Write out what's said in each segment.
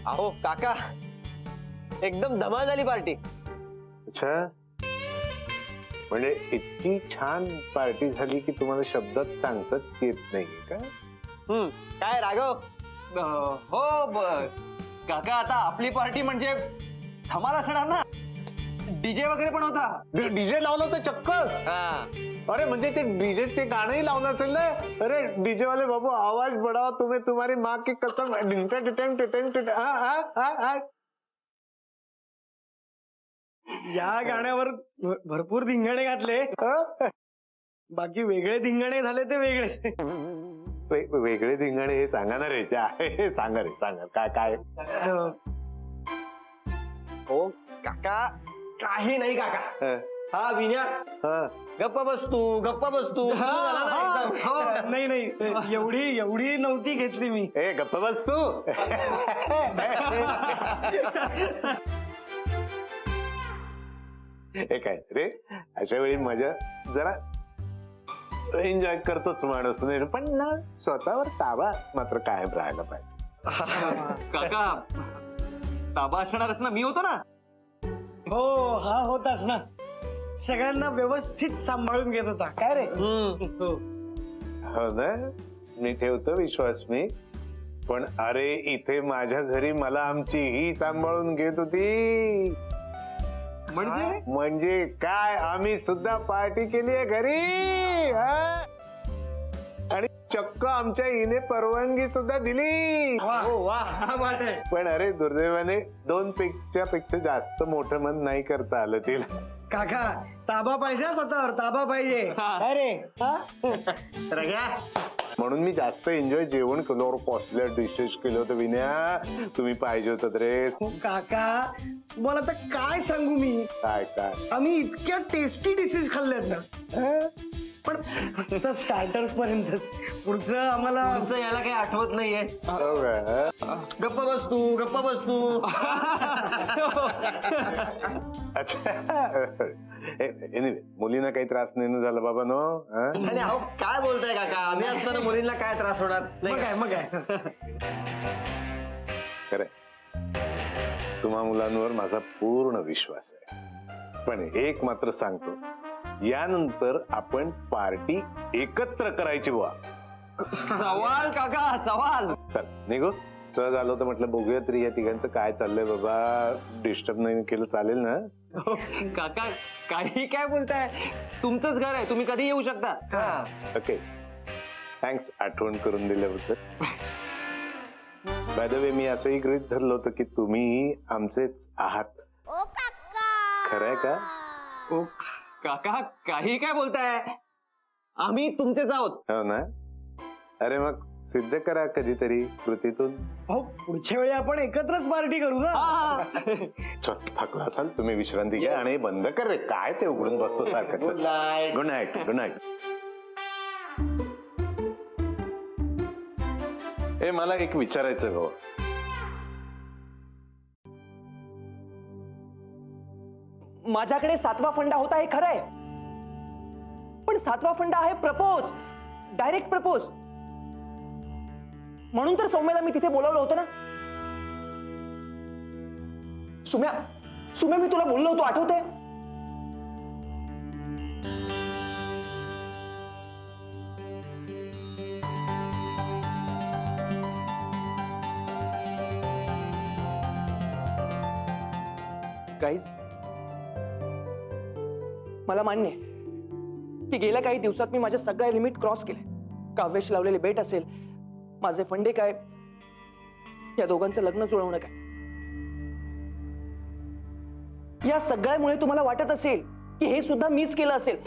अहो काका, एकदम धमाल झाली पार्टी. अच्छा, म्हणजे इतकी छान पार्टी झाली की तुम्हाला शब्दात सांगताच येत नाहीये का? काय राघव? हो काका, आता आपली पार्टी म्हणजे धमाल असणार ना. डीजे वगैरे पण होता. डीजे लावलं होतं चक्क. अरे म्हणजे ते डीजे ते गाणंही लावलं असेल ना. अरे डीजे वाले बाबू आवाज बढ़ाओ, तुम्हें तुम्हारी माँ की कसम. या गाण्यावर भरपूर धिंगाणे घातले. बाकी वेगळे धिंगाणे झाले ते वेगळे. वेगळे धिंगाणे हे सांगा ना रे. सांगा रे, सांगा काय काय. हो काका, काही नाही काका. हा विन्या, गप्पा बस तू. नाही नाही, एवढी नव्हती घेतली मी. ए गप्प बस तू. हे काय रे, अशा वेळी मजा जरा एन्जॉय करतोच माणूस, नाही पण ना स्वतःवर ताबा मात्र कायम राहायला पाहिजे. काका, ताबा असणारच ना, मी होतो ना. हो, हा होताच ना. सगळ्यांना व्यवस्थित सांभाळून घेत होता काय रे. हो ना, मी ठेवतो विश्वास मी. पण अरे इथे माझ्या घरी मला आमची ही सांभाळून घेत होती. म्हणजे काय, आम्ही सुद्धा पार्टी केली आहे घरी. आणि चक्क आमच्या हिने परवानगी सुद्धा दिली. पण अरे दुर्दैवाने 2 पेक्षा जास्त मोठं मन नाही करता आलं तिला. काका, ताबा पाहिजे स्वतःवर, ताबा पाहिजे. अरे म्हणून मी जास्त एन्जॉय जेवण केलं और कॉस्टली डिशेस केलं होतं विन्या. तुम्ही पाहिजे होतं रे. काका, तुम्हाला आता काय सांगू मी. काय काय आम्ही इतक्या टेस्टी डिशेस खाल्ल्यात ना. पण स्टार्टर्स पर्यंत, पुढचं आम्हाला याला काही आठवत नाहीये. हो का? गप्पा बस तू. अच्छा. एनिवे, मुलींना काही त्रास नाही ना झाला बाबा नो. आणि अहो काय बोलताय काका, आम्ही असताना मुलींना काय त्रास होणार नाही. मग काय खरंय, तुम्हा मुलांवर माझा पूर्ण विश्वास आहे. पण एक मात्र सांगतो, यानंतर आपण पार्टी एकत्र करायची बुवा. सवाल काका, सवाल. चल निघू. सहज आलो तर म्हटलं बघूया तरी या तिघांचं काय चाललंय बाबा. डिस्टर्ब नाही केलं चालेल ना. काका, काही काय बोलताय, तुमचंच घर आहे, तुम्ही कधी येऊ शकता. ओके, थँक्स आठवण करून दिल्याबद्दल. बाय द वे, मी असंही गृहीत धरलं होतं की तुम्ही आमचेच आहात. खरंय का? ओ काका, काही काय बोलताय, आम्ही तुमचेच आहोत. हो ना. अरे मग सिद्ध करा कधीतरी कृतीतून. हो, पुढच्या वेळी आपण एकत्रच पार्टी करू ना. चल, थकला असाल तुम्ही विश्रांती घ्या आणि बंद कर रे. काय ते उघडून बसतो सारखं. Good night. Good night. Good night. ए मला एक विचारायचं गो. माझ्याकडे 7वा फंडा होता हे खरंय, पण 7वा फंडा आहे प्रपोज, डायरेक्ट प्रपोज. म्हणून तर सौम्याला मी तिथे बोलावलं होतं ना. सुम्या, मी तुला बोललो होतो, आठवतंय? गाईज, मला मान्य आहे की गेल्या काही दिवसात मी माझ्या सगळ्या लिमिट क्रॉस केले. काव्याशी लावलेले बेट असेल, माझे फंडे काय, या दोघांचं लग्न जुळवणं काय, या सगळ्यामुळे तुम्हाला वाटत असेल की हे सुद्धा मीच केलं असेल.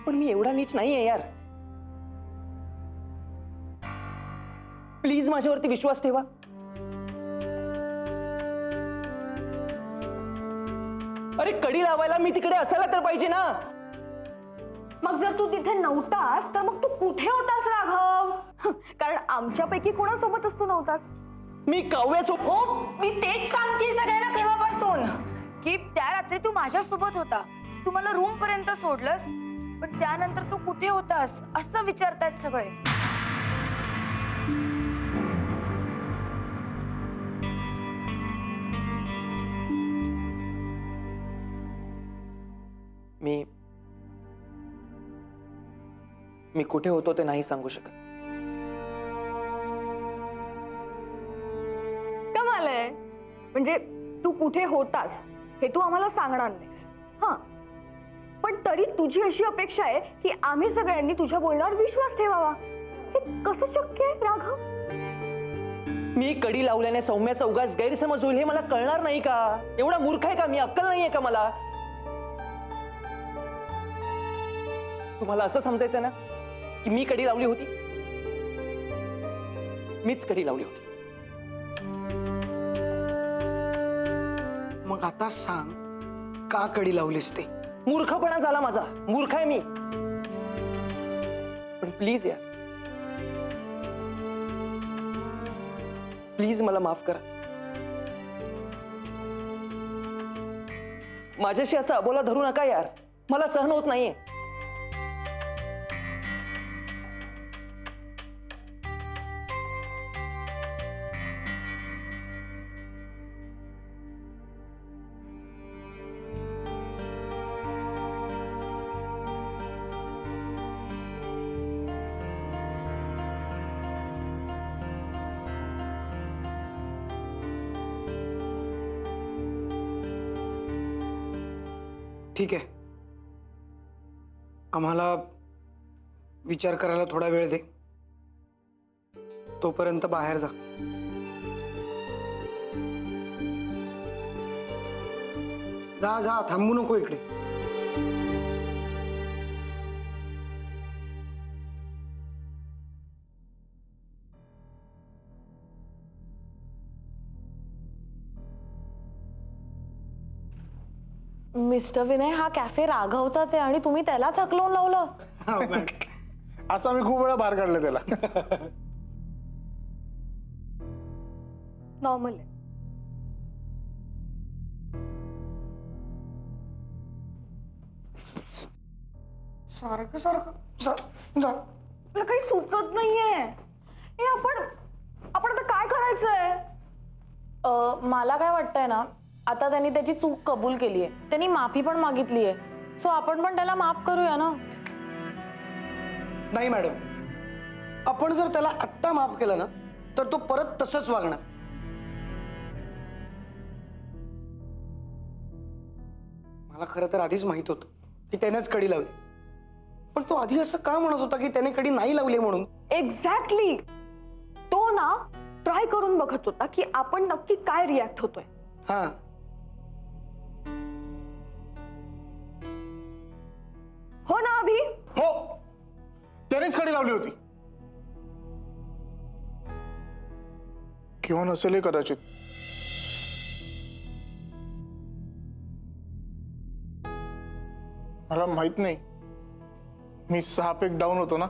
पण मी एवढा नीच नाहीये यार. प्लीज माझ्यावरती विश्वास ठेवा. अरे कडी लावायला मी तिकडे असायला तर पाहिजे ना. मग जर तू तिथे नव्हतास तर मग तू कुठे होतास राघव? कारण आमच्यापैकी कोणासोबतच तू नव्हतास. मी काव्यासोबत. हो, मी तेच सांगते सगळ्यांना केव्हापासून की त्या रात्री तू माझ्यासोबत होता. तू मला रूम पर्यंत सोडलंस, पण त्यानंतर तू कुठे होतास असं विचारतायत सगळे. मी कुठे होतो ते नाही सांगू शकत. कमाल आहे. म्हणजे तू कुठे होतास हे तू आम्हाला सांगणार नाहीस. हा, पण तरी तुझी अशी अपेक्षा आहे की आम्ही सगळ्यांनी तुझ्या बोलण्यावर विश्वास ठेवावा. हे कसं शक्य आहे राघव? मी कडी लावल्याने सौम्याचा उगाच गैरसमज होईल हे मला कळणार नाही का? एवढा मूर्ख आहे का मी? अक्कल नाहीये का मला? तुम्हाला असं समजायचं ना की मी कडी लावली होती? मीच कडी लावली होती. मग आता सांग का कडी लावलीस ते? मूर्खपणा झाला माझा. मूर्ख आहे मी. पण प्लीज यार, प्लीज मला माफ करा. माझ्याशी असं अबोला धरू नका यार. मला सहन होत नाहीये. ठीक आहे, आम्हाला विचार करायला थोडा वेळ दे. तोपर्यंत बाहेर जा. जा जा, थांबू नको इकडे. मिस्टर विनय, हा कॅफे राघवचाच आहे आणि तुम्ही त्यालाच हकलवून लावलं. असं आम्ही खूप वेळा बाहेर काढलं त्याला. नॉर्मल आहे. सारखं सारखं जा. मला काही सुचत नाहीये. हे आपण आता काय करायचंय? मला काय वाटतंय ना, आता त्यांनी त्याची चूक कबूल केली आहे, त्यांनी माफी पण मागितली आहे, सो आपण पण त्याला माफ करूया ना. नाही मॅडम, आपण जर त्याला आत्ता माफ केलं ना तर तो परत तसंच वागणार. मला खरं तर आधीच माहित होतं की त्यानेच कडी लावली, पण तो आधी असं का म्हणत होता की त्याने कडी नाही लावली म्हणून? एक्झॅक्टली. तो ना ट्राय करून बघत होता की आपण नक्की काय रिॲक्ट होतोय. हा, हो ना अभि? हो, त्यानेच कडी लावली होती. किंवा नसेलही कदाचित. मला माहित नाही. मी 6 पेक डाऊन होतो ना,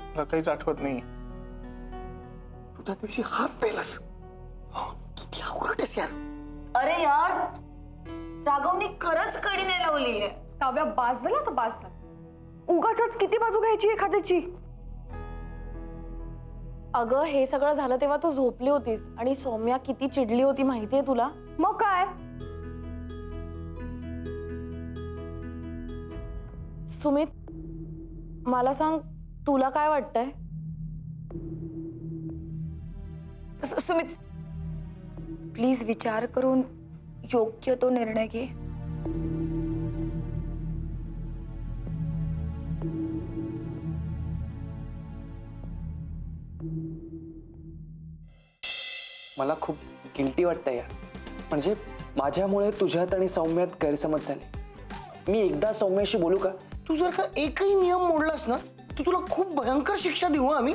मला काहीच आठवत नाही. तू त्या दिवशी हाफ पेलास. किती आवडत आहेस यार. अरे यार, राघवने खरंच कडी नाही लावली आहे. काव्या, बास झाला तर बास झाला. उगाचच किती बाजू घ्यायची एखाद्याची? अगं, हे सगळं झालं तेव्हा तू झोपली होतीस आणि सौम्या किती चिडली होती माहितीये तुला? मग काय, सुमित मला सांग, तुला काय वाटतंय? सुमित, प्लीज विचार करून योग्य तो निर्णय घे. मला खूप गिल्टी वाटतं यार. म्हणजे माझ्यामुळे तुझ्यात आणि सौम्यात गैरसमज झाले. मी एकदा सौम्याशी बोलू का? तू जर का एकही नियम मोडलास ना तर तुला खूप भयंकर शिक्षा देऊ आम्ही.